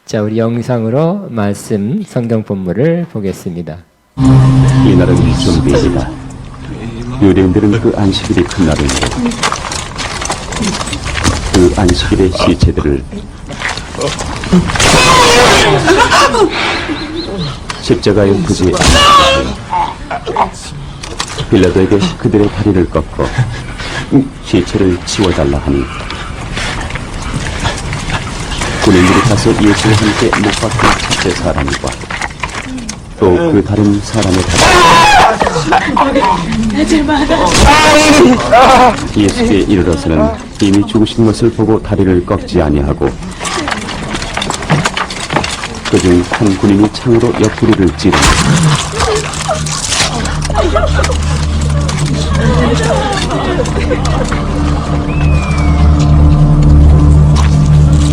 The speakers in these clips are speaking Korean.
자, 우리 영상으로 말씀 성경 본문을 보겠습니다. 이날은 준비일이다. 유대인들은 그 안식일이 큰 날인데 그 안식일의 시체들을 십자가에 굳이 빌라도에게 그들의 다리를 꺾어 시체를 치워달라 하니 군인들이 가서 예수를 함께 못 박힌 첫째 사람과 또 그 다른 사람의 다리 예수께 이르러서는 이미 죽으신 것을 보고 다리를 꺾지 아니하고 그중 한 군인이 창으로 옆구리를 찌르니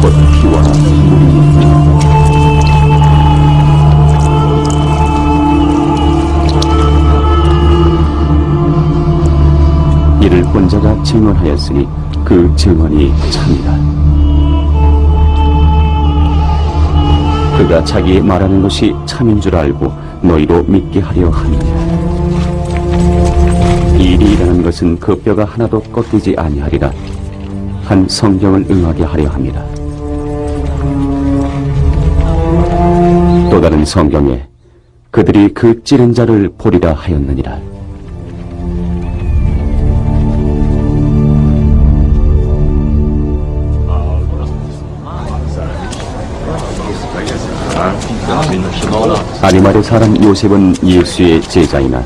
곧 피와 물이 이를 본 자가 증언하였으니 그 증언이 참이라. 그가 자기 말하는 것이 참인 줄 알고 너희로 믿게 하려 함이니라. 이 일이 일어난 것은 그 뼈가 하나도 꺾이지 아니하리라. 한 성경을 응하게 하려 함이라. 또 다른 성경에 그들이 그 찌른 자를 보리라 하였느니라. 아리마대 사람 요셉은 예수의 제자이나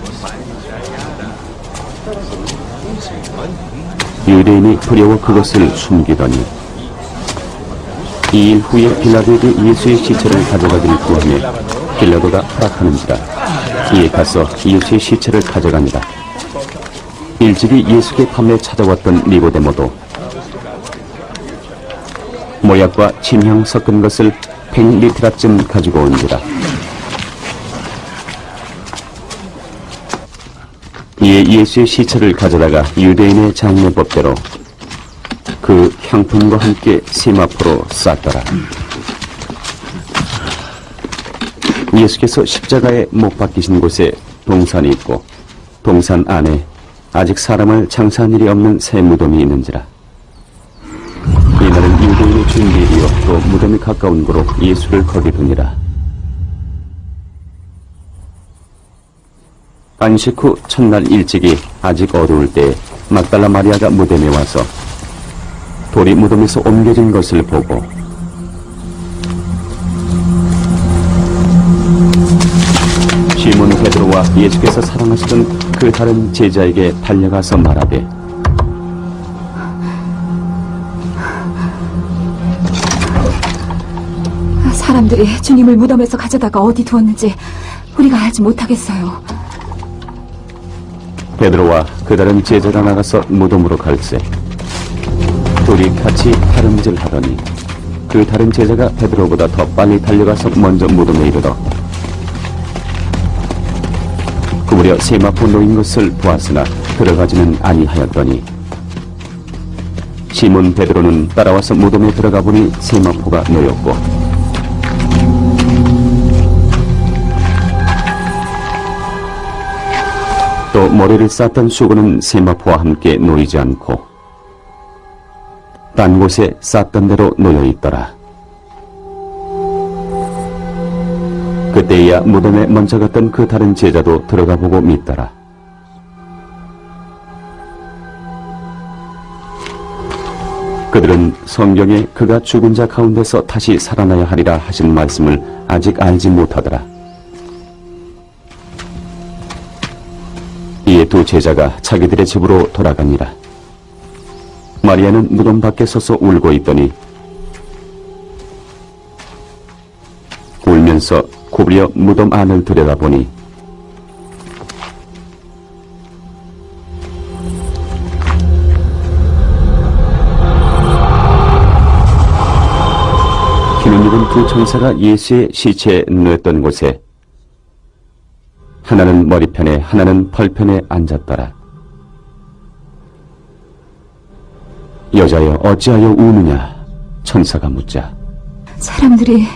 유대인이 두려워 그것을 숨기더니 2일 후에 빌라도에게 예수의 시체를 가져가기를 구하며 빌라도가 허락하는지라. 이에 가서 예수의 시체를 가져갑니다. 일찍이 예수께 밤에 찾아왔던 니고데모도 모약과 침향 섞은 것을 100리트라쯤 가지고 온지라. 이에 예수의 시체를 가져다가 유대인의 장례법대로 그 향품과 함께 세마포로 쌌더라. 예수께서 십자가에 못 박히신 곳에 동산이 있고 동산 안에 아직 사람을 장사한 일이 없는 새 무덤이 있는지라. 이날은 유대인의 준비일이요 또 무덤이 가까운 곳으로 예수를 거기 두니라. 안식 후 첫날 일찍이 아직 어두울 때 막달라 마리아가 무덤에 와서 돌이 무덤에서 옮겨진 것을 보고 시몬 베드로와 예수께서 사랑하시던 그 다른 제자에게 달려가서 말하되 사람들이 주님을 무덤에서 가져다가 어디 두었는지 우리가 알지 못하겠어요. 베드로와 그 다른 제자가 나가서 무덤으로 갈새 둘이 같이 달음질하더니 그 다른 제자가 베드로보다 더 빨리 달려가서 먼저 무덤에 이르러 구부려 세마포 놓인 것을 보았으나 들어가지는 아니하였더니 시몬 베드로는 따라와서 무덤에 들어가 보니 세마포가 놓였고 또 머리를 쌌던 수건은 세마포와 함께 놓이지 않고 딴 곳에 쌌던 대로 놓여 있더라. 그때야 무덤에 먼저 갔던 그 다른 제자도 들어가 보고 믿더라. 그들은 성경에 그가 죽은 자 가운데서 다시 살아나야 하리라 하신 말씀을 아직 알지 못하더라. 이에 두 제자가 자기들의 집으로 돌아가니라. 마리아는 무덤 밖에 서서 울고 있더니 울면서 구부려 무덤 안을 들여다보니 흰옷 입은 두 천사가 예수의 시체에 누웠던 곳에 하나는 머리편에 하나는 벌편에 앉았더라. 여자여 어찌하여 우느냐? 천사가 묻자 사람들이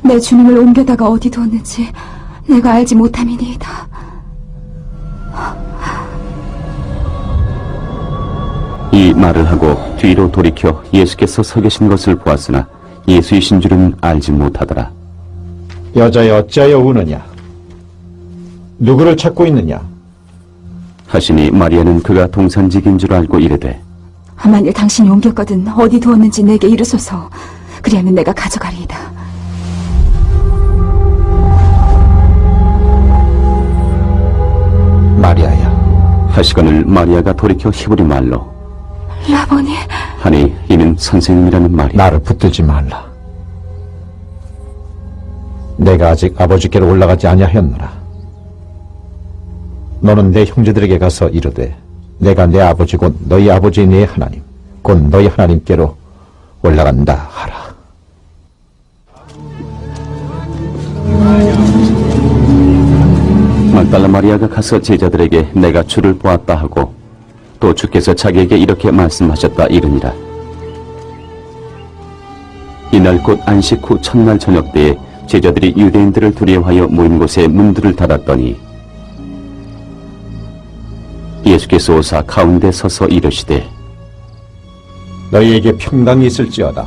내 주님을 옮겨다가 어디 두었는지 내가 알지 못함이니이다. 이 말을 하고 뒤로 돌이켜 예수께서 서 계신 것을 보았으나 예수이신 줄은 알지 못하더라. 여자여 어찌하여 우느냐? 누구를 찾고 있느냐? 하시니 마리아는 그가 동산직인 줄 알고 이르되 만일 당신이 옮겼거든 어디 두었는지 내게 이르소서. 그리하면 내가 가져가리이다. 마리아야. 하시거늘 마리아가 돌이켜 히브리 말로 라보니, 하니 이는 선생님이라는 말이야. 나를 붙들지 말라. 내가 아직 아버지께로 올라가지 아니하였노라. 너는 내 형제들에게 가서 이르되 내가 내 아버지 곧 너희 아버지 내 하나님 곧 너희 하나님께로 올라간다 하라. 막달라 마리아가 가서 제자들에게 내가 주를 보았다 하고 또 주께서 자기에게 이렇게 말씀하셨다 이르니라. 이날 곧 안식 후 첫날 저녁 때에 제자들이 유대인들을 두려워하여 모인 곳에 문들을 닫았더니 예수께서 오사 가운데 서서 이르시되 너희에게 평강이 있을지어다.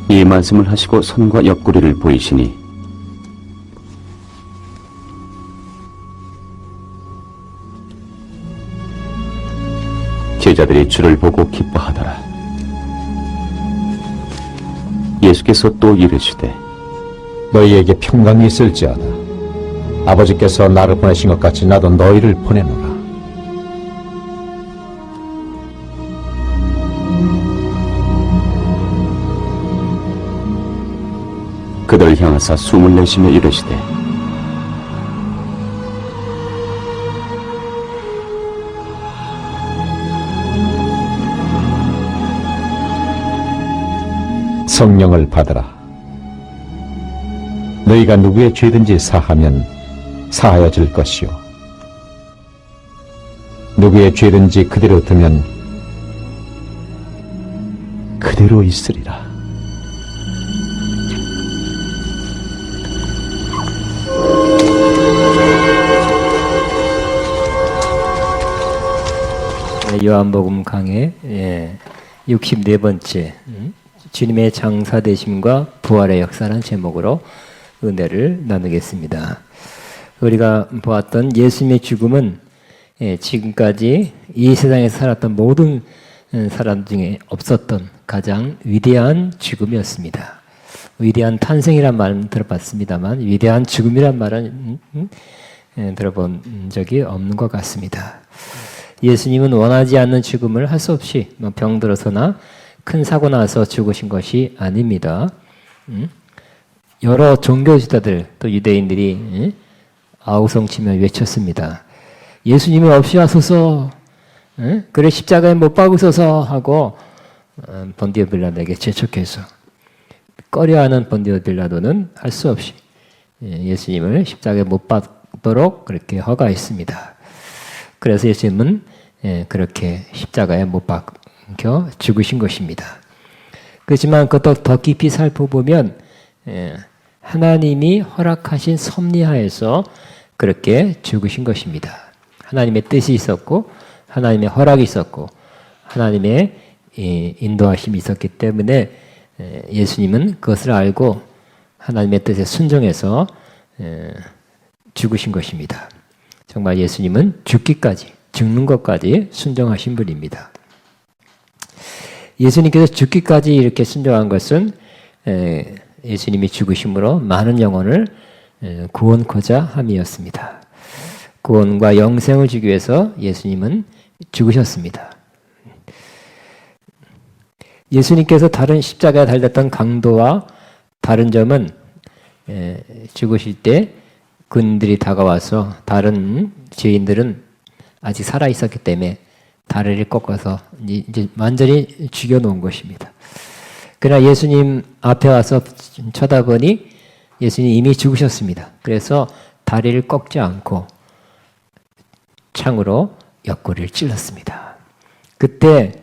이 말씀을 하시고 손과 옆구리를 보이시니 제자들이 주를 보고 기뻐하더라. 예수께서 또 이르시되 너희에게 평강이 있을지어다. 아버지께서 나를 보내신 것 같이 나도 너희를 보내노라. 그들 향하사 숨을 내쉬며 이르시되 성령을 받으라. 너희가 누구의 죄든지 사하면 사하여질 것이요 누구의 죄든지 그대로 두면 그대로 있으리라. 요한복음 강의 64번째 주님의 장사되심과 부활의 역사라는 제목으로 은혜를 나누겠습니다. 우리가 보았던 예수님의 죽음은 지금까지 이 세상에서 살았던 모든 사람 중에 없었던 가장 위대한 죽음이었습니다. 위대한 탄생이란 말은 들어봤습니다만 위대한 죽음이란 말은 들어본 적이 없는 것 같습니다. 예수님은 원하지 않는 죽음을 할 수 없이 병들어서나 큰 사고 나서 죽으신 것이 아닙니다. 여러 종교 지도자들 또 유대인들이 아우성치며 외쳤습니다. 예수님이 없이 하소서, 그래 십자가에 못 박으소서 하고 본디오 빌라도에게 재촉해서 꺼려하는 본디오 빌라도는 할 수 없이 예수님을 십자가에 못 박도록 그렇게 허가했습니다. 그래서 예수님은 그렇게 십자가에 못 박혀 죽으신 것입니다. 그렇지만 그것도 더 깊이 살펴보면 하나님이 허락하신 섭리하에서 그렇게 죽으신 것입니다. 하나님의 뜻이 있었고 하나님의 허락이 있었고 하나님의 인도하심이 있었기 때문에 예수님은 그것을 알고 하나님의 뜻에 순종해서 죽으신 것입니다. 정말 예수님은 죽기까지, 죽는 것까지 순종하신 분입니다. 예수님께서 죽기까지 이렇게 순종한 것은 예수님이 죽으심으로 많은 영혼을 구원코자 함이었습니다. 구원과 영생을 주기 위해서 예수님은 죽으셨습니다. 예수님께서 다른 십자가에 달렸던 강도와 다른 점은 죽으실 때 군들이 다가와서 다른 죄인들은 아직 살아 있었기 때문에 다리를 꺾어서 이제 완전히 죽여놓은 것입니다. 그러나 예수님 앞에 와서 쳐다보니 예수님이 이미 죽으셨습니다. 그래서 다리를 꺾지 않고 창으로 옆구리를 찔렀습니다. 그때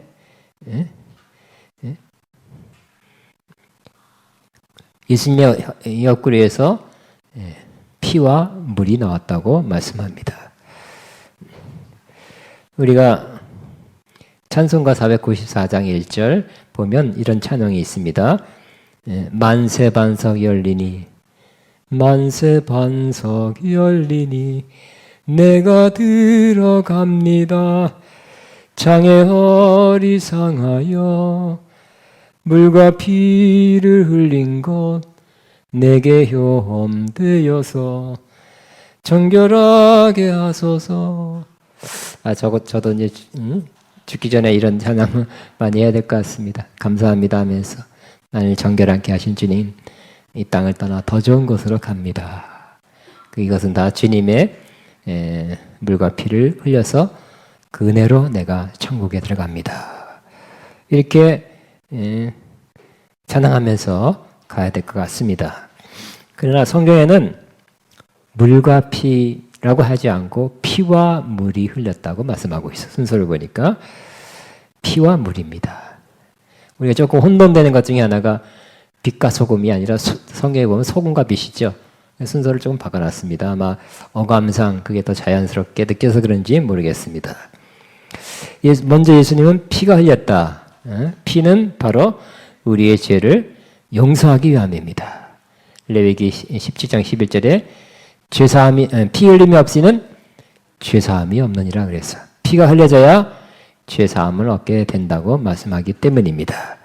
예수님의 옆구리에서 피와 물이 나왔다고 말씀합니다. 우리가 찬송가 494장 1절 보면 이런 찬양이 있습니다. 만세 반석 열리니 만세 반석 열리니 내가 들어갑니다. 장애 허리 상하여 물과 피를 흘린 것 내게 효험되어서 정결하게 하소서. 저도 이제 죽기 전에 이런 찬양 많이 해야 될 것 같습니다. 감사합니다 하면서 나를 정결하게 하신 주님, 이 땅을 떠나 더 좋은 곳으로 갑니다. 이것은 다 주님의 물과 피를 흘려서 그 은혜로 내가 천국에 들어갑니다. 이렇게 찬양하면서 가야 될 것 같습니다. 그러나 성경에는 물과 피라고 하지 않고 피와 물이 흘렸다고 말씀하고 있어요. 순서를 보니까 피와 물입니다. 우리가 조금 혼돈되는 것 중에 하나가 빛과 소금이 아니라 성경에 보면 소금과 빛이죠. 순서를 조금 바꿔놨습니다. 아마 어감상 그게 더 자연스럽게 느껴서 그런지 모르겠습니다. 먼저 예수님은 피가 흘렸다. 피는 바로 우리의 죄를 용서하기 위함입니다. 레위기 17장 11절에 피 흘림이 없이는 죄사함이 없느니라 그랬어요. 피가 흘려져야 죄사함을 얻게 된다고 말씀하기 때문입니다.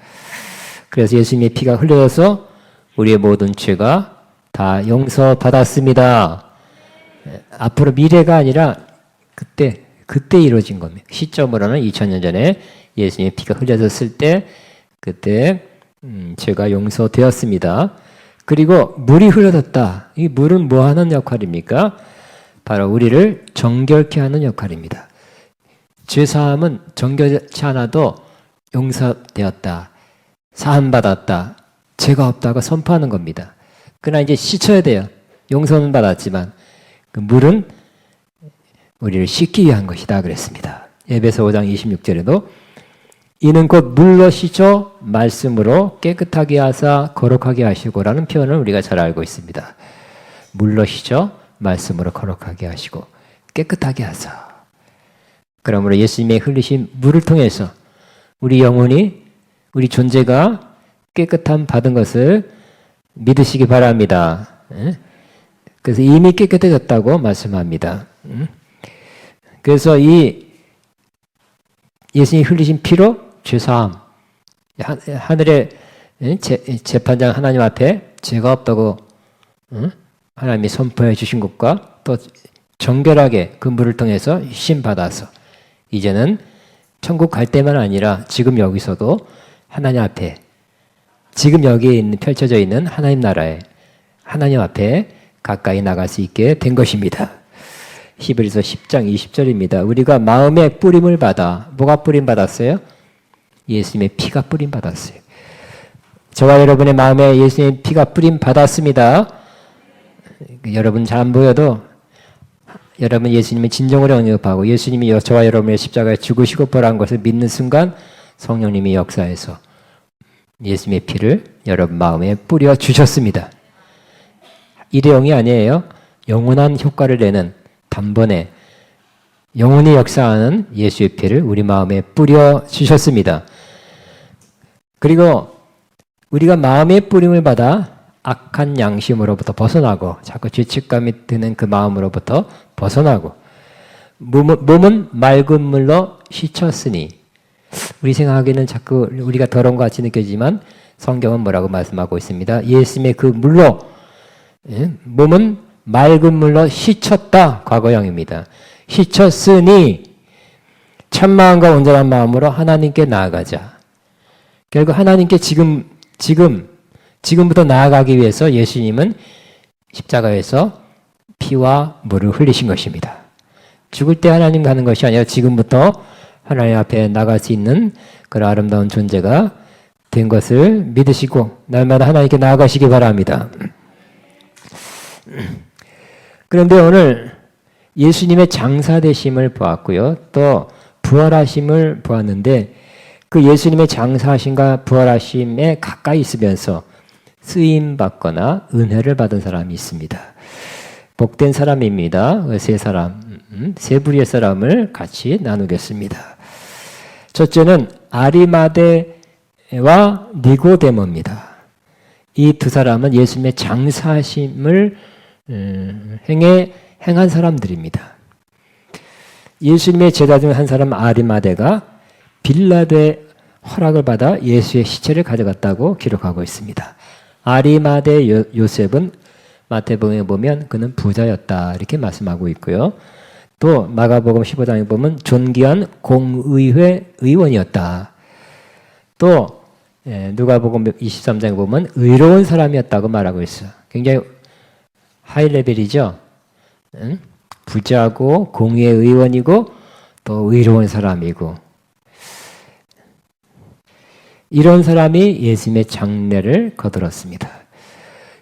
그래서 예수님의 피가 흘려져서 우리의 모든 죄가 다 용서받았습니다. 앞으로 미래가 아니라 그때 이루어진 겁니다. 시점으로는 2000년 전에 예수님의 피가 흘려졌을 때 그때 죄가 용서되었습니다. 그리고 물이 흘러졌다. 이 물은 뭐 하는 역할입니까? 바로 우리를 정결케 하는 역할입니다. 죄사함은 정결치 않아도 용서되었다. 사함받았다. 죄가 없다고 선포하는 겁니다. 그러나 이제 씻어야 돼요. 용서는 받았지만 그 물은 우리를 씻기 위한 것이다 그랬습니다. 에베소 5장 26절에도 이는 곧 물로 씻어 말씀으로 깨끗하게 하사 거룩하게 하시고라는 표현을 우리가 잘 알고 있습니다. 물로 씻어 말씀으로 거룩하게 하시고 깨끗하게 하사. 그러므로 예수님의 흘리신 물을 통해서 우리 영혼이 우리 존재가 깨끗함 받은 것을 믿으시기 바랍니다. 그래서 이미 깨끗해졌다고 말씀합니다. 그래서 이 예수님이 흘리신 피로 죄사함, 하늘의 재판장 하나님 앞에 죄가 없다고 하나님이 선포해 주신 것과 또 정결하게 그 물을 통해서 신 받아서 이제는 천국 갈 때만 아니라 지금 여기서도 하나님 앞에 지금 여기에 펼쳐져 있는 하나님 나라에 하나님 앞에 가까이 나갈 수 있게 된 것입니다. 히브리서 10장 20절입니다. 우리가 마음의 뿌림을 받아 뭐가 뿌림 받았어요? 예수님의 피가 뿌림 받았어요. 저와 여러분의 마음에 예수님의 피가 뿌림 받았습니다. 여러분 잘 안 보여도 여러분 예수님의 진정으로 영접하고 예수님이 저와 여러분의 십자가에 죽으시고 부활한 것을 믿는 순간 성령님이 역사해서 예수님의 피를 여러분 마음에 뿌려 주셨습니다. 일회용이 아니에요. 영원한 효과를 내는 단번에 영원히 역사하는 예수의 피를 우리 마음에 뿌려 주셨습니다. 그리고 우리가 마음의 뿌림을 받아 악한 양심으로부터 벗어나고 자꾸 죄책감이 드는 그 마음으로부터 벗어나고 몸은 맑은 물로 씻었으니 우리 생각하기에는 자꾸 우리가 더러운 것 같이 느껴지지만 성경은 뭐라고 말씀하고 있습니다. 예수님의 그 물로 몸은 맑은 물로 씻었다. 과거형입니다. 씻었으니 참마음과 온전한 마음으로 하나님께 나아가자. 결국 하나님께 지금부터 나아가기 위해서 예수님은 십자가에서 피와 물을 흘리신 것입니다. 죽을 때 하나님 가는 것이 아니라 지금부터 하나님 앞에 나갈 수 있는 그런 아름다운 존재가 된 것을 믿으시고 날마다 하나님께 나아가시기 바랍니다. 그런데 오늘 예수님의 장사되심을 보았고요. 또 부활하심을 보았는데 그 예수님의 장사하심과 부활하심에 가까이 있으면서 쓰임 받거나 은혜를 받은 사람이 있습니다. 복된 사람입니다. 세 사람, 세 부류의 사람을 같이 나누겠습니다. 첫째는 아리마대와 니고데모입니다. 이 두 사람은 예수님의 장사하심을 행한 사람들입니다. 예수님의 제자 중 한 사람 아리마대가 빌라도의 허락을 받아 예수의 시체를 가져갔다고 기록하고 있습니다. 아리마대 요셉은 마태복음에 보면 그는 부자였다 이렇게 말씀하고 있고요. 또 마가복음 15장에 보면 존귀한 공의회 의원이었다. 또 누가복음 23장에 보면 의로운 사람이었다고 말하고 있어요. 굉장히 하이 레벨이죠. 부자고 공의회 의원이고 또 의로운 사람이고 이런 사람이 예수님의 장례를 거들었습니다.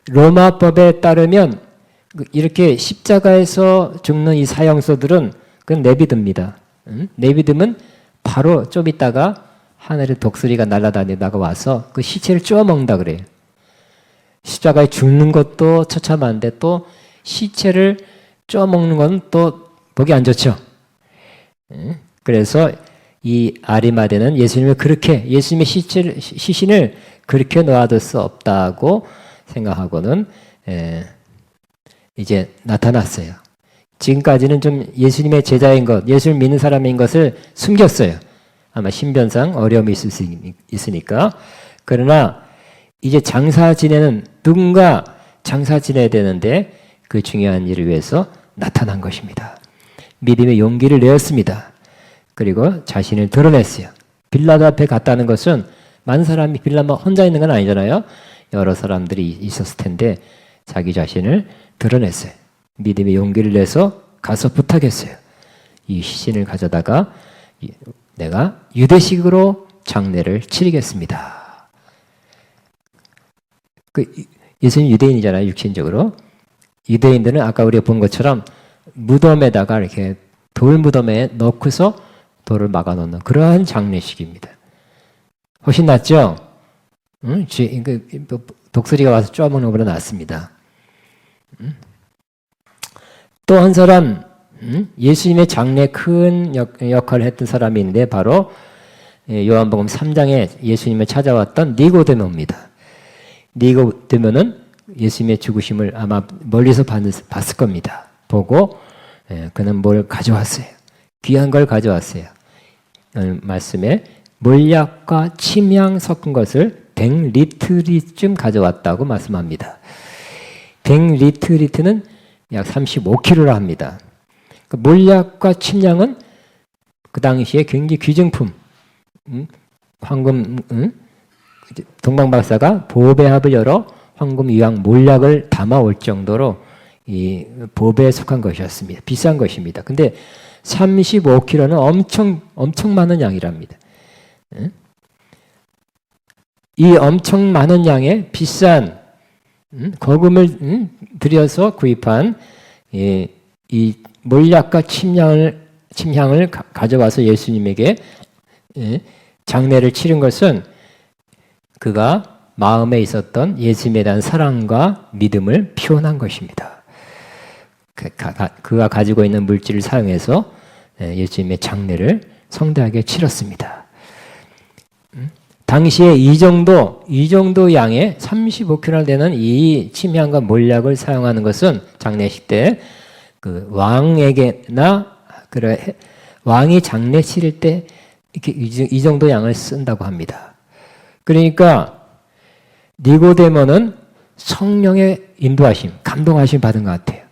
로마법에 따르면 이렇게 십자가에서 죽는 이 사형소들은 그건 내비듭니다. 내비두면 바로 좀 있다가 하늘에 독수리가 날아다니다가 와서 그 시체를 쪼아 먹는다 그래요. 십자가에 죽는 것도 처참한데 또 시체를 쪼아 먹는 건 또 보기 안 좋죠. 그래서 이 아리마대는 예수님의 시신을 그렇게 놓아둘 수 없다고 생각하고는 이제 나타났어요. 지금까지는 좀 예수님의 제자인 것, 예수를 믿는 사람인 것을 숨겼어요. 아마 신변상 어려움이 있을 수 있으니까. 그러나 이제 누군가 장사 지내야 되는데 그 중요한 일을 위해서 나타난 것입니다. 믿음의 용기를 내었습니다. 그리고 자신을 드러냈어요. 빌라도 앞에 갔다는 것은 많은 사람이 빌라도 혼자 있는 건 아니잖아요. 여러 사람들이 있었을 텐데 자기 자신을 드러냈어요. 믿음의 용기를 내서 가서 부탁했어요. 이 시신을 가져다가 내가 유대식으로 장례를 치르겠습니다. 예수님 유대인이잖아요. 육신적으로. 유대인들은 아까 우리가 본 것처럼 무덤에다가 이렇게 돌 무덤에 넣고서 돌을 막아놓는 그러한 장례식입니다. 훨씬 낫죠? 독수리가 와서 쪼아먹는 것보다 낫습니다. 또 한 사람, 예수님의 장례에 큰 역할을 했던 사람이 있는데 바로 요한복음 3장에 예수님을 찾아왔던 니고데모입니다. 니고데모는 예수님의 죽으심을 아마 멀리서 봤을 겁니다. 보고 그는 뭘 가져왔어요. 귀한 걸 가져왔어요. 말씀에 몰약과 침향 섞은 것을 100리트리쯤 가져왔다고 말씀합니다. 100리트리트는 약 35kg라 합니다. 몰약과 침향은 그 당시에 굉장히 귀중품, 황금, 동방박사가 보배합을 열어 황금, 유황, 몰약을 담아올 정도로 이 보배에 속한 것이었습니다. 비싼 것입니다. 근데 35kg는 엄청 많은 양이랍니다. 이 엄청 많은 양의 비싼 거금을 들여서 구입한 이 몰약과 침향을 가져와서 예수님에게 장례를 치른 것은 그가 마음에 있었던 예수님에 대한 사랑과 믿음을 표현한 것입니다. 그가 가지고 있는 물질을 사용해서 예수님의 장례를 성대하게 치렀습니다. 당시에 이 정도 양의 35kg 되는 이 침향과 몰약을 사용하는 것은 장례식 때 그 왕에게나 왕이 장례 치를 때 이렇게 이 정도 양을 쓴다고 합니다. 그러니까 니고데모는 성령의 인도하심, 감동하심 받은 것 같아요.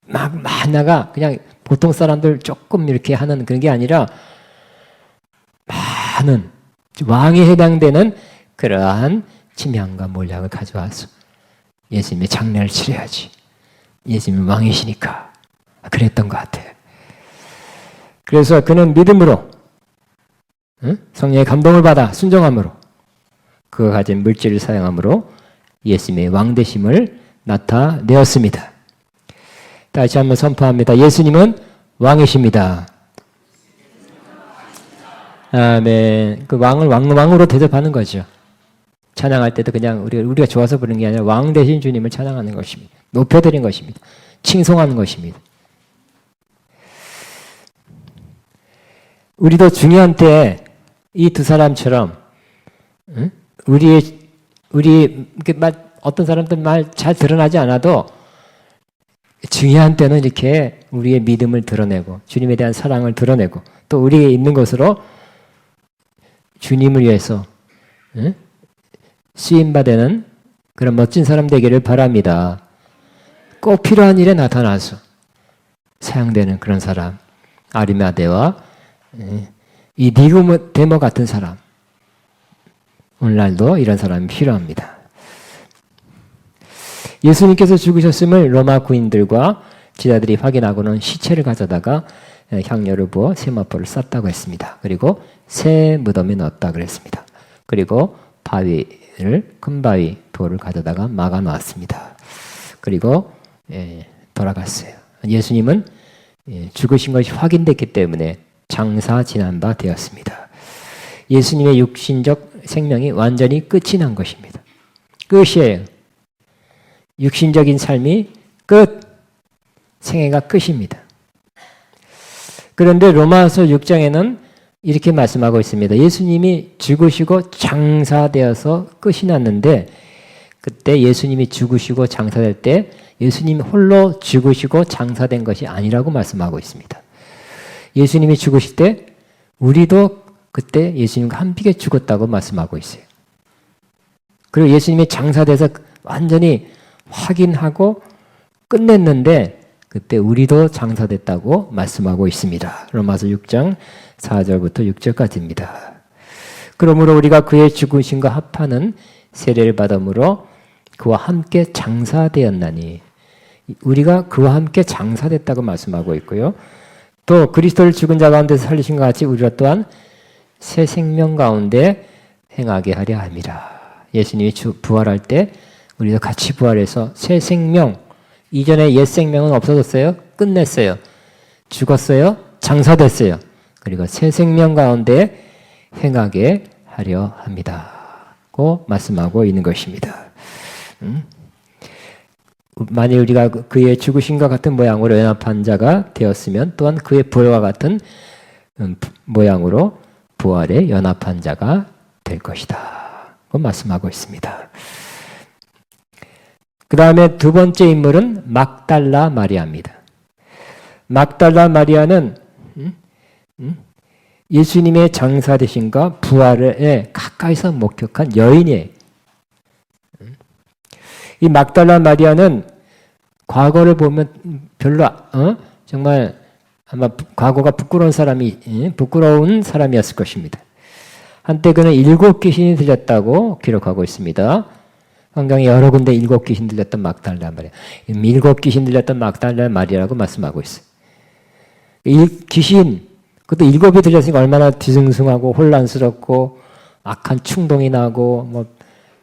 막 하나가 그냥 보통 사람들 조금 이렇게 하는 그런 게 아니라 많은 왕에 해당되는 그러한 침향과 몰약을 가져와서 예수님의 장례를 치러야지. 예수님은 왕이시니까 그랬던 것 같아요. 그래서 그는 믿음으로 성령의 감동을 받아 순종함으로 그가 가진 물질을 사용함으로 예수님의 왕되심을 나타내었습니다. 다시 한번 선포합니다. 예수님은 왕이십니다. 아멘. 그 왕을 왕으로 대접하는 거죠. 찬양할 때도 그냥 우리가 좋아서 부르는 게 아니라 왕 대신 주님을 찬양하는 것입니다. 높여드린 것입니다. 칭송하는 것입니다. 우리도 중요한 때에 이 두 사람처럼 우리 어떤 사람들 말 잘 드러나지 않아도 중요한 때는 이렇게 우리의 믿음을 드러내고 주님에 대한 사랑을 드러내고 또 우리에 있는 것으로 주님을 위해서 쓰임받는 그런 멋진 사람 되기를 바랍니다. 꼭 필요한 일에 나타나서 사용되는 그런 사람, 아리마대와 이 니고데모 같은 사람, 오늘날도 이런 사람이 필요합니다. 예수님께서 죽으셨음을 로마 군인들과 제자들이 확인하고는 시체를 가져다가 향료를 부어 세마포를 쌌다고 했습니다. 그리고 새 무덤에 넣었다 그랬습니다. 그리고 큰 바위 돌을 가져다가 막아 놨습니다. 그리고 돌아갔어요. 예수님은 죽으신 것이 확인됐기 때문에 장사 지난 바 되었습니다. 예수님의 육신적 생명이 완전히 끝이 난 것입니다. 끝이에요. 육신적인 삶이 끝, 생애가 끝입니다. 그런데 로마서 6장에는 이렇게 말씀하고 있습니다. 예수님이 죽으시고 장사되어서 끝이 났는데 그때 예수님이 죽으시고 장사될 때 예수님 홀로 죽으시고 장사된 것이 아니라고 말씀하고 있습니다. 예수님이 죽으실 때 우리도 그때 예수님과 함께 죽었다고 말씀하고 있어요. 그리고 예수님이 장사돼서 완전히 확인하고 끝냈는데 그때 우리도 장사됐다고 말씀하고 있습니다. 로마서 6장 4절부터 6절까지입니다. 그러므로 우리가 그의 죽으심과 합하는 세례를 받음으로 그와 함께 장사되었나니 우리가 그와 함께 장사됐다고 말씀하고 있고요. 또 그리스도를 죽은 자 가운데서 살리신 것 같이 우리가 또한 새 생명 가운데 행하게 하려 함이라. 예수님이 부활할 때 우리도 같이 부활해서 새 생명, 이전에 옛 생명은 없어졌어요? 끝냈어요. 죽었어요? 장사됐어요. 그리고 새 생명 가운데 행하게 하려 합니다. 고 말씀하고 있는 것입니다. 만일 우리가 그의 죽으심과 같은 모양으로 연합한 자가 되었으면 또한 그의 부활과 같은 모양으로 부활에 연합한 자가 될 것이다. 고 말씀하고 있습니다. 그 다음에 두 번째 인물은 막달라 마리아입니다. 막달라 마리아는 예수님의 장사되심과 부활에 가까이서 목격한 여인이에요. 이 막달라 마리아는 과거를 보면 별로 정말 아마 과거가 부끄러운 사람이었을 것입니다. 한때 그는 7 귀신이 들렸다고 기록하고 있습니다. 성경에 여러 군데 7 귀신 들렸던 막달라 마리아. 7 귀신 들렸던 막달라 마리아라고 말씀하고 있어요. 귀신, 그것도 7이 들렸으니까 얼마나 뒤숭숭하고 혼란스럽고 악한 충동이 나고 뭐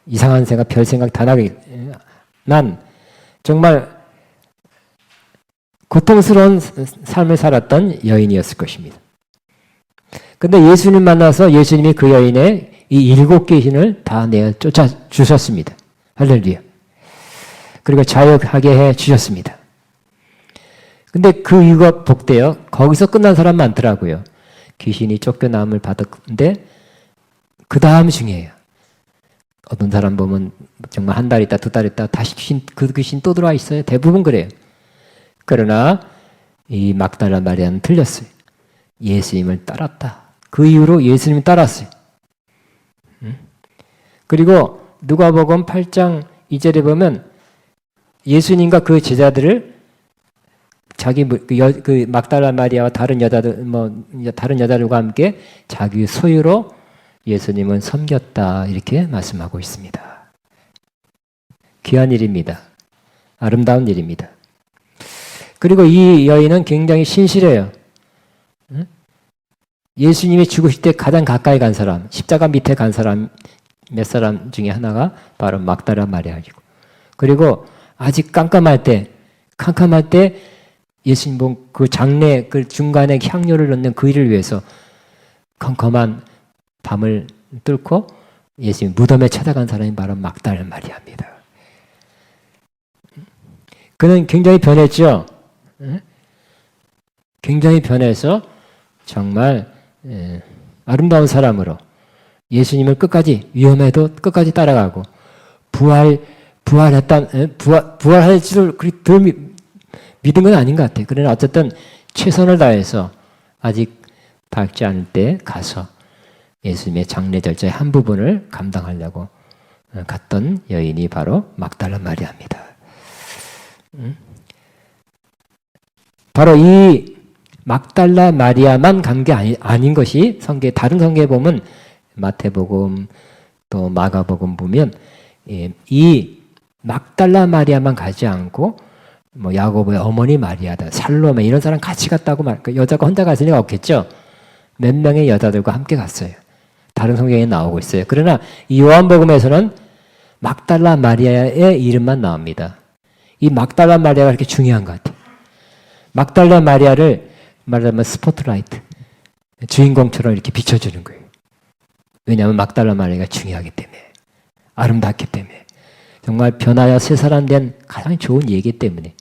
이상한 생각, 별 생각 다 나게 난 정말 고통스러운 삶을 살았던 여인이었을 것입니다. 근데 예수님 만나서 예수님이 그 여인의 이 7 귀신을 다 내어 쫓아 주셨습니다. 할렐루야. 그리고 자유하게 해 주셨습니다. 근데 그 이유가 복되어 거기서 끝난 사람 많더라고요. 귀신이 쫓겨남을 받았는데 그 다음 중이에요. 어떤 사람 보면 정말 한 달 있다, 2달 있다 다시 그 귀신 또 들어와 있어요. 대부분 그래요. 그러나 이 막달라 마리아는 틀렸어요. 예수님을 따랐다. 그 이후로 예수님을 따랐어요. 그리고 누가복음 8장 2절에 보면 예수님과 그 제자들을 그 막달라 마리아와 다른 여자들과 함께 자기 소유로 예수님은 섬겼다 이렇게 말씀하고 있습니다. 귀한 일입니다. 아름다운 일입니다. 그리고 이 여인은 굉장히 신실해요. 예수님이 죽으실 때 가장 가까이 간 사람, 십자가 밑에 간 사람 몇 사람 중에 하나가 바로 막달라 마리아이고, 그리고 아직 깜깜할 때 예수님 그 장례 그 중간에 향료를 넣는 그 일을 위해서 컴컴한 밤을 뚫고 예수님 무덤에 찾아간 사람이 바로 막달라 마리아입니다. 그는 굉장히 변했죠. 굉장히 변해서 정말 아름다운 사람으로 예수님을 끝까지 위험해도 끝까지 따라가고 부활할지도 그리 덜 믿은 건 아닌 것 같아요. 그러나 어쨌든 최선을 다해서 아직 밝지 않을 때 가서 예수님의 장례 절차의 한 부분을 감당하려고 갔던 여인이 바로 막달라 마리아입니다. 바로 이 막달라 마리아만 간 게 아닌 것이 다른 성경에 보면 마태복음 또 마가복음 보면 이 막달라 마리아만 가지 않고 뭐 야고보의 어머니 마리아다, 살로메 이런 사람 같이 갔다고 여자가 혼자 갔을 리가 없겠죠. 몇 명의 여자들과 함께 갔어요. 다른 성경에 나오고 있어요. 그러나 이 요한복음에서는 막달라 마리아의 이름만 나옵니다. 이 막달라 마리아가 그렇게 중요한 것 같아요. 막달라 마리아를 말하자면 스포트라이트, 주인공처럼 이렇게 비춰주는 거예요. 왜냐하면 막달라 마리아가 중요하기 때문에, 아름답기 때문에, 정말 변하여 새 사람 된 가장 좋은 예기 때문에,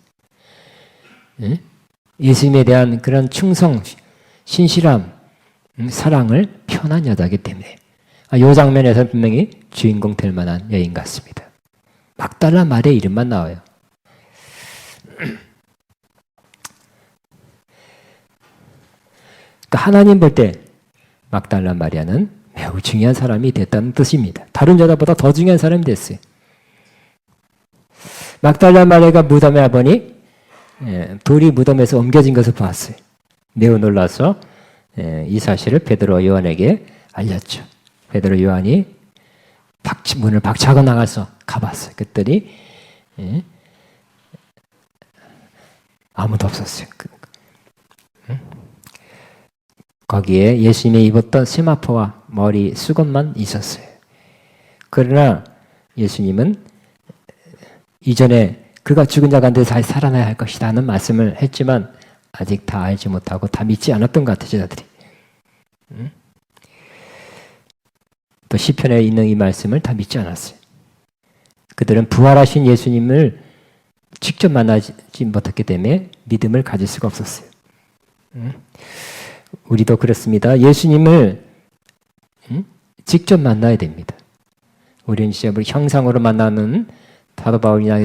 예수님에 대한 그런 충성, 신실함, 사랑을 표현한 여자이기 때문에 이 장면에서 분명히 주인공 될 만한 여인 같습니다. 막달라 마리아 이름만 나와요. 그러니까 하나님 볼 때 막달라 마리아는 매우 중요한 사람이 됐다는 뜻입니다. 다른 여자보다 더 중요한 사람이 됐어요. 막달라 마리아가 무덤에 와보니 돌이 무덤에서 옮겨진 것을 봤어요. 매우 놀라서 이 사실을 베드로 요한에게 알렸죠. 베드로 요한이 문을 박차고 나가서 가봤어요. 그랬더니 아무도 없었어요. 거기에 예수님이 입었던 세마포와 머리 수건만 있었어요. 그러나 예수님은 이전에 그가 죽은 자 가운데 다시 살아나야 할 것이다 하는 말씀을 했지만 아직 다 알지 못하고 다 믿지 않았던 것 같아요. 제자들이. 또 시편에 있는 이 말씀을 다 믿지 않았어요. 그들은 부활하신 예수님을 직접 만나지 못했기 때문에 믿음을 가질 수가 없었어요. 우리도 그렇습니다. 예수님을 직접 만나야 됩니다. 우리는 진짜 형상으로 만나는 사도 바울이나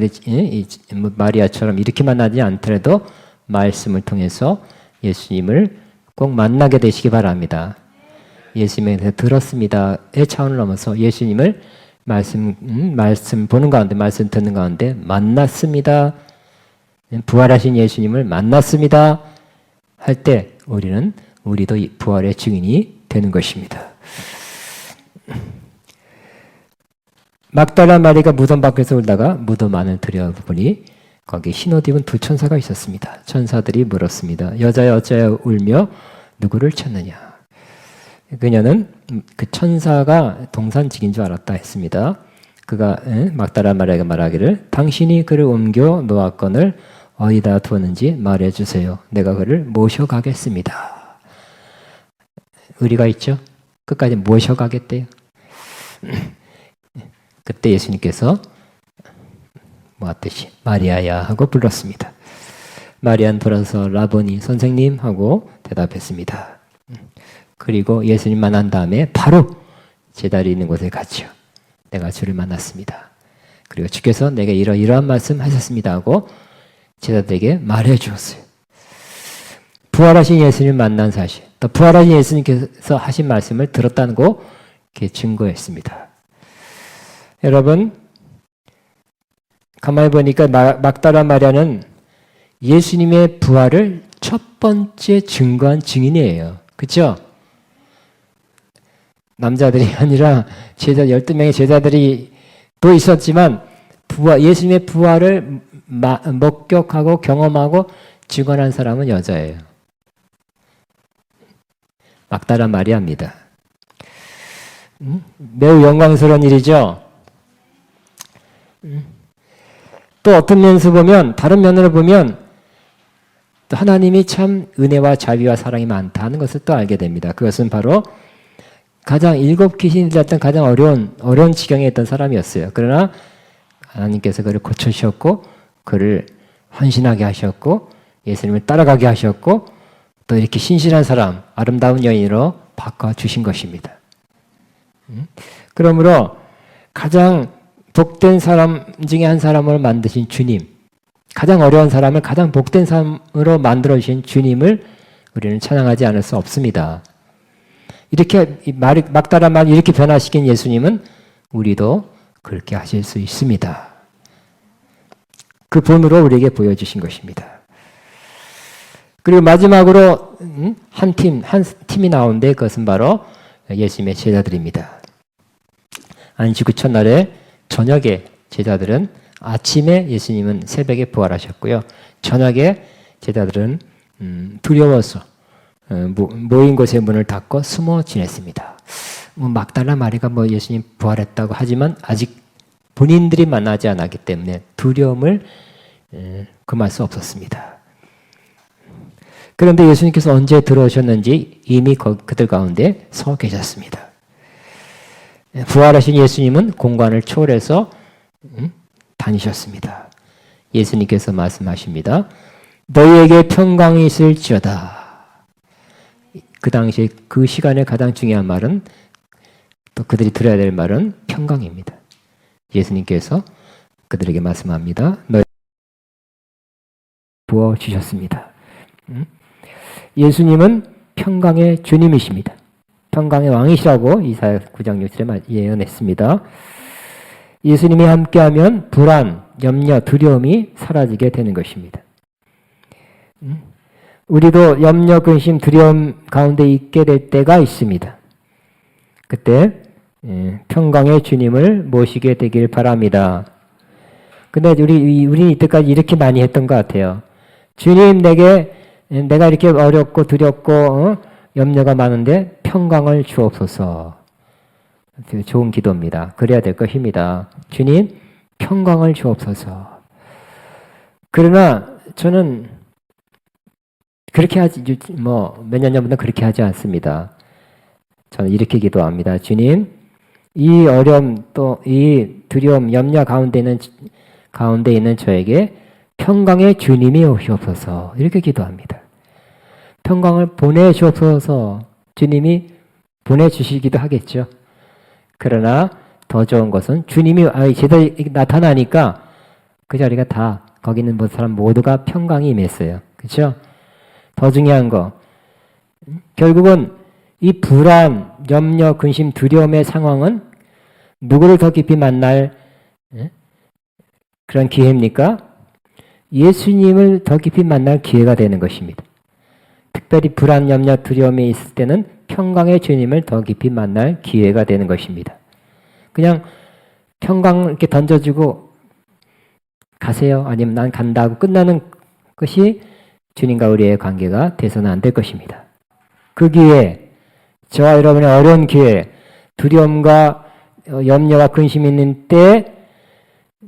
마리아처럼 이렇게 만나지 않더라도 말씀을 통해서 예수님을 꼭 만나게 되시기 바랍니다. 예수님에 대해서 들었습니다의 차원을 넘어서 예수님을 말씀 보는 가운데, 말씀 듣는 가운데 만났습니다. 부활하신 예수님을 만났습니다. 할 때 우리도 부활의 증인이 되는 것입니다. 막달라 마리가 무덤 밖에서 울다가 무덤 안을 들여다보니 거기 흰옷 입은 두 천사가 있었습니다. 천사들이 물었습니다. 여자여 어찌하여 울며 누구를 찾느냐. 그녀는 그 천사가 동산직인 줄 알았다 했습니다. 그가 막달라 마리아가 말하기를 당신이 그를 옮겨 놓았건을 어디다 두었는지 말해주세요. 내가 그를 모셔가겠습니다. 의리가 있죠? 끝까지 모셔가겠대요. 그때 예수님께서 뭐하듯이 마리아야 하고 불렀습니다. 마리아는 돌아서 라보니 선생님 하고 대답했습니다. 그리고 예수님 만난 다음에 바로 제자리 있는 곳에 갔죠. 내가 주를 만났습니다. 그리고 주께서 내게 이러한 말씀 하셨습니다 하고 제자들에게 말해 주었어요. 부활하신 예수님 만난 사실, 또 부활하신 예수님께서 하신 말씀을 들었다는 거 증거했습니다. 여러분, 가만히 보니까 막달라 마리아는 예수님의 부활을 첫 번째 증거한 증인이에요. 그렇죠? 남자들이 아니라 12명의 제자들이 또 있었지만 예수님의 부활을 목격하고 경험하고 증언한 사람은 여자예요. 막달라 마리아입니다. 매우 영광스러운 일이죠. 또 어떤 면에서 보면, 다른 면으로 보면 또 하나님이 참 은혜와 자비와 사랑이 많다는 것을 또 알게 됩니다. 그것은 바로 가장 일곱 귀신이 들렸던 가장 어려운 지경에 있던 사람이었어요. 그러나 하나님께서 그를 고쳐주셨고 그를 헌신하게 하셨고 예수님을 따라가게 하셨고 또 이렇게 신실한 사람, 아름다운 여인으로 바꿔주신 것입니다. 그러므로 가장 복된 사람 중에 한 사람을 만드신 주님, 가장 어려운 사람을 가장 복된 사람으로 만들어주신 주님을 우리는 찬양하지 않을 수 없습니다. 이렇게 막다라 말 이렇게 변화시킨 예수님은 우리도 그렇게 하실 수 있습니다. 그 본으로 우리에게 보여주신 것입니다. 그리고 마지막으로 한 팀이 나오는데 그것은 바로 예수님의 제자들입니다. 안식 후 첫날에 저녁에 제자들은 아침에 예수님은 새벽에 부활하셨고요. 저녁에 제자들은 두려워서 모인 곳의 문을 닫고 숨어 지냈습니다. 막달라 마리가 예수님 부활했다고 하지만 아직 본인들이 만나지 않았기 때문에 두려움을 금할 수 없었습니다. 그런데 예수님께서 언제 들어오셨는지 이미 그들 가운데 서 계셨습니다. 부활하신 예수님은 공간을 초월해서 다니셨습니다. 예수님께서 말씀하십니다. 너희에게 평강이 있을지어다. 그 당시에 그 시간에 가장 중요한 말은 또 그들이 들어야 될 말은 평강입니다. 예수님께서 그들에게 말씀합니다. 너희 부어주셨습니다. 예수님은 평강의 주님이십니다. 평강의 왕이시라고 이사야 9장 6절에 예언했습니다. 예수님이 함께하면 불안, 염려, 두려움이 사라지게 되는 것입니다. 우리도 염려, 근심, 두려움 가운데 있게 될 때가 있습니다. 그때 평강의 주님을 모시게 되길 바랍니다. 근데 우리 이때까지 이렇게 많이 했던 것 같아요. 주님, 내가 이렇게 어렵고 두렵고 염려가 많은데 평강을 주옵소서. 좋은 기도입니다. 그래야 될 것입니다. 주님, 평강을 주옵소서. 그러나 저는 그렇게 몇 년 전부터 그렇게 하지 않습니다. 저는 이렇게 기도합니다. 주님, 이 어려움 또 이 두려움, 염려 가운데 있는 저에게 평강의 주님이 오시옵소서. 이렇게 기도합니다. 평강을 보내주옵소서. 주님이 보내주시기도 하겠죠. 그러나 더 좋은 것은 주님이 제대로 나타나니까 그 자리가 다 거기 있는 사람 모두가 평강이 임했어요. 그렇죠? 더 중요한 거 결국은 이 불안, 염려, 근심, 두려움의 상황은 누구를 더 깊이 만날 그런 기회입니까? 예수님을 더 깊이 만날 기회가 되는 것입니다. 특별히 불안, 염려, 두려움이 있을 때는 평강의 주님을 더 깊이 만날 기회가 되는 것입니다. 그냥 평강 이렇게 던져주고 가세요. 아니면 난 간다 하고 끝나는 것이 주님과 우리의 관계가 돼서는 안 될 것입니다. 그 기회, 저와 여러분의 어려운 기회, 두려움과 염려와 근심이 있는 때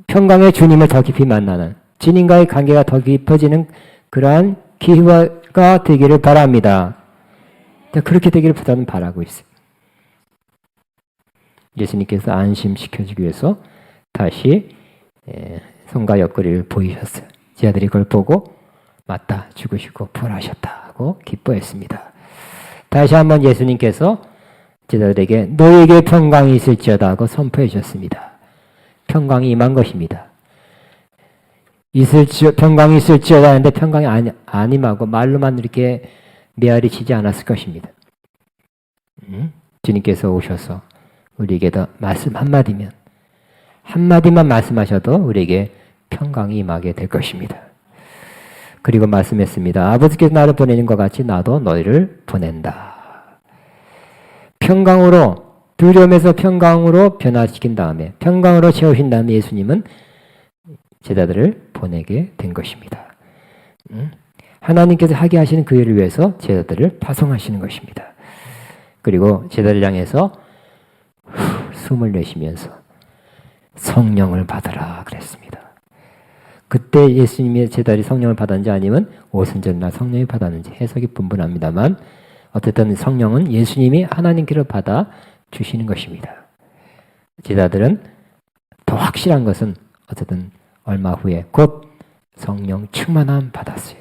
평강의 주님을 더 깊이 만나는 주님과의 관계가 더 깊어지는 그러한 기회가 되기를 바랍니다. 그렇게 되기를 저는 바라고 있어요. 예수님께서 안심시켜주기 위해서 다시 손과 옆구리를 보이셨어요. 제자들이 그걸 보고 맞다, 죽으시고 부활하셨다고 기뻐했습니다. 다시 한번 예수님께서 제자들에게 너에게 평강이 있을지어다 하고 선포해 주셨습니다. 평강이 임한 것입니다. 평강이 있을지어다 하는데 평강이 안 임하고 말로만 이렇게 메아리 치지 않았을 것입니다. 주님께서 오셔서 우리에게도 말씀 한마디만 말씀하셔도 우리에게 평강이 임하게 될 것입니다. 그리고 말씀했습니다. 아버지께서 나를 보내는 것 같이 나도 너희를 보낸다. 평강으로, 두려움에서 평강으로 변화시킨 다음에 평강으로 채우신 다음에 예수님은 제자들을 보내게 된 것입니다. 하나님께서 하게 하시는 그 일을 위해서 제자들을 파송하시는 것입니다. 그리고 제자를 향해서 숨을 내쉬면서 성령을 받으라 그랬습니다. 그때 예수님의 제자들이 성령을 받았는지 아니면 오순절날 성령이 받았는지 해석이 분분합니다만 어쨌든 성령은 예수님이 하나님께로 받아 주시는 것입니다. 제자들은 더 확실한 것은 어쨌든 얼마 후에 곧 성령 충만함 받았어요.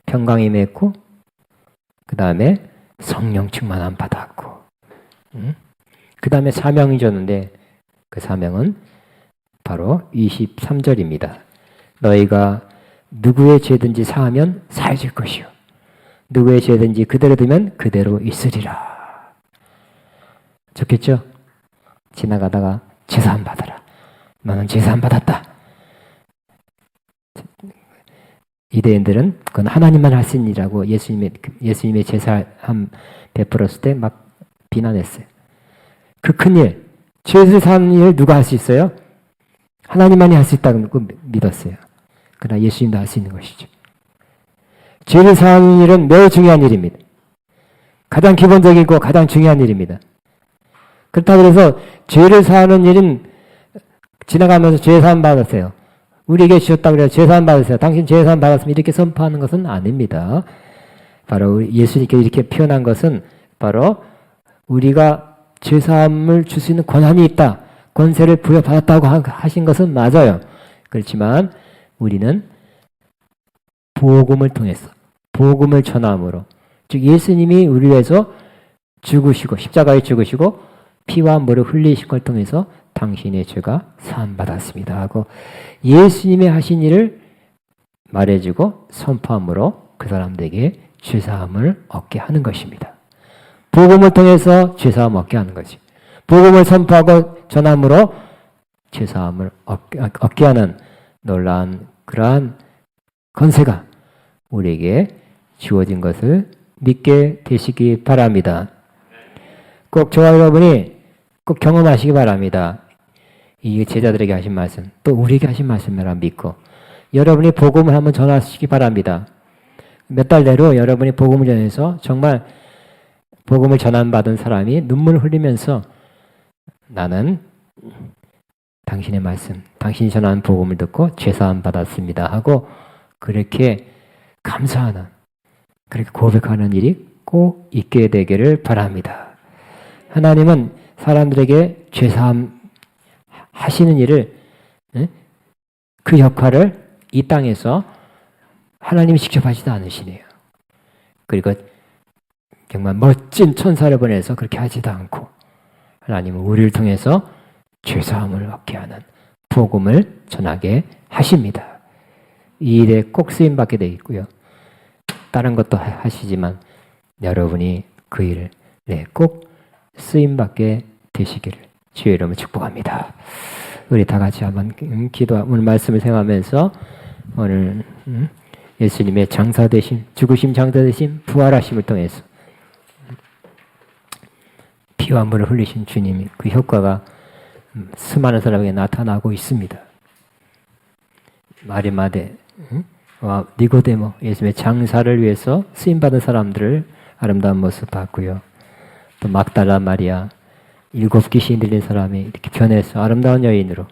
평강이 맺고 그 다음에 성령 충만함 받았고 그 다음에 사명이 줬는데 그 사명은 바로 23절입니다. 너희가 누구의 죄든지 사하면 사해질 것이요 누구의 죄든지 그대로 두면 그대로 있으리라. 좋겠죠? 지나가다가 제사함 받아라. 너는 제사함 받았다. 유대인들은 그건 하나님만 할 수 있는 일이라고 예수님의 제사함 베풀었을 때 막 비난했어요. 그 큰일, 죄를 사는 일 누가 할 수 있어요? 하나님만이 할 수 있다고 믿었어요. 그러나 예수님도 할 수 있는 것이죠. 죄를 사하는 일은 매우 중요한 일입니다. 가장 기본적이고 가장 중요한 일입니다. 그렇다고 해서 죄를 사하는 일은 지나가면서 죄사함 받았어요. 우리에게 주셨다고 해서 죄사함 받으세요. 당신 죄사함 받았으면 이렇게 선포하는 것은 아닙니다. 바로 예수님께 이렇게 표현한 것은 바로 우리가 죄사함을 줄 수 있는 권한이 있다. 권세를 부여받았다고 하신 것은 맞아요. 그렇지만 우리는 복음을 통해서 복음을 전함으로 즉 예수님이 우리 위해서 죽으시고 십자가에 죽으시고 피와 물을 흘리신 걸 통해서 당신의 죄가 사함받았습니다 하고 예수님의 하신 일을 말해주고 선포함으로 그 사람들에게 죄사함을 얻게 하는 것입니다. 복음을 통해서 죄사함 얻게 하는 것이 복음을 선포하고 전함으로 죄사함을 얻게 하는 놀라운 그러한 권세가 우리에게 주어진 것을 믿게 되시기 바랍니다. 꼭 저와 여러분이 꼭 경험하시기 바랍니다. 이 제자들에게 하신 말씀, 또 우리에게 하신 말씀이라 믿고 여러분이 복음을 한번 전하시기 바랍니다. 몇 달 내로 여러분이 복음을 전해서 정말 복음을 전환받은 사람이 눈물을 흘리면서 나는 당신의 말씀, 당신이 전한 복음을 듣고 죄사함 받았습니다 하고 그렇게 감사하는, 그렇게 고백하는 일이 꼭 있게 되기를 바랍니다. 하나님은 사람들에게 죄사함 하시는 일을 그 역할을 이 땅에서 하나님이 직접 하지도 않으시네요. 그리고 정말 멋진 천사를 보내서 그렇게 하지도 않고 하나님은 우리를 통해서 죄사함을 얻게 하는 복음을 전하게 하십니다. 이 일에 꼭 쓰임받게 되어 있고요. 다른 것도 하시지만 여러분이 그 일을 꼭 쓰임받게 되시기를 주의 이름으로 축복합니다. 우리 다 같이 한번 오늘 말씀을 생각하면서 오늘 예수님의 장사되심, 죽으심 장사되심, 부활하심을 통해서 피와 물을 흘리신 주님이 그 효과가 수많은 사람에게 나타나고 있습니다. 마리마대 니고데모 예수님의 장사를 위해서 쓰임받은 사람들을 아름다운 모습 봤고요. 또 막달라 마리아 7 귀신이 들린 사람이 이렇게 변해서 아름다운 여인으로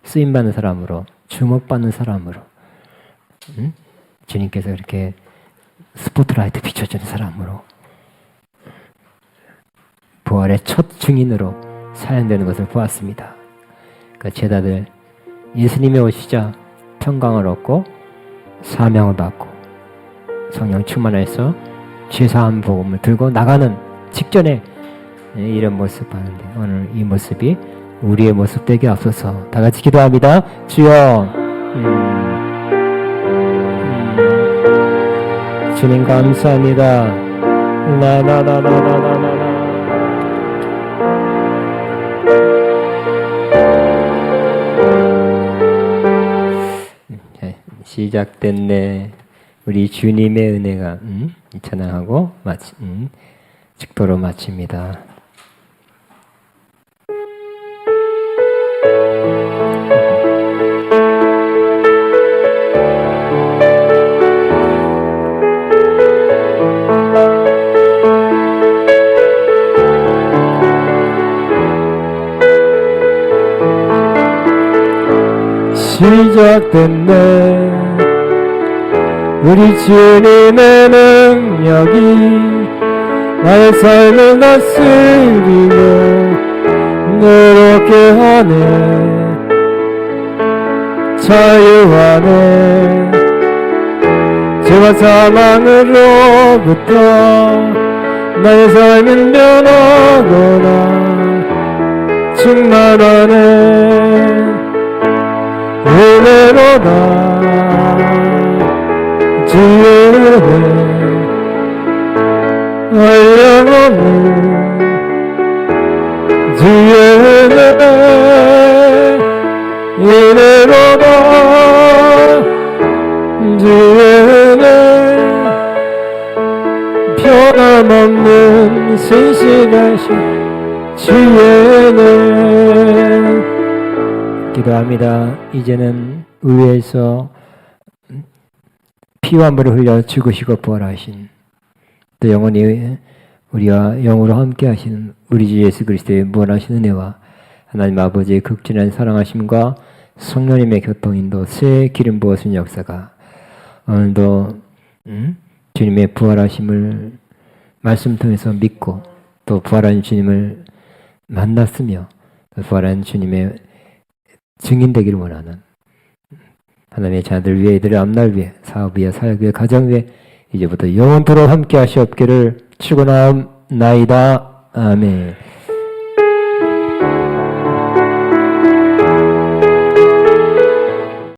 쓰임받는 사람으로 주목받는 사람으로 주님께서 이렇게 스포트라이트 비춰주는 사람으로 부활의 첫 증인으로 사용되는 것을 보았습니다. 그 제자들 예수님이 오시자 평강을 얻고 사명을 받고 성령 충만해서 죄사함 복음을 들고 나가는 직전에 이런 모습 봤는데 오늘 이 모습이 우리의 모습 되게 앞서서 다 같이 기도합니다. 주여 주님 감사합니다. 나나나나나나나 시작됐네. 우리 주님의 은혜가 찬양하고 직도로 마칩니다. 시작됐네. 우리 주님의 능력이 나의 삶을 다스리고 노롭게 하네. 자유하네. 죄와 사망으로부터 나의 삶은 변하거나 충만하네. 은혜로다 주의 은혜 한량없는 주의 은혜 은혜로다 주의 은혜 변함없는 신실하신 주의 은혜. 기도합니다. 이제는 의회에서 피와 물을 흘려 죽으시고 부활하신, 또 영원히 우리와 영으로 함께 하시는 우리 주 예수 그리스도의 무한하신 은혜와 하나님 아버지의 극진한 사랑하심과 성령님의 교통인도 새 기름 부어진 역사가 오늘도 주님의 부활하심을 말씀 통해서 믿고 또 부활한 주님을 만났으며 또 부활한 주님의 증인되기를 원하는 하나님의 자들 위해, 이들의 앞날 위해, 사업 위해, 사역 위해, 가정 위해 이제부터 영원토록 함께 하시옵기를 축원하옵나이다. 아멘.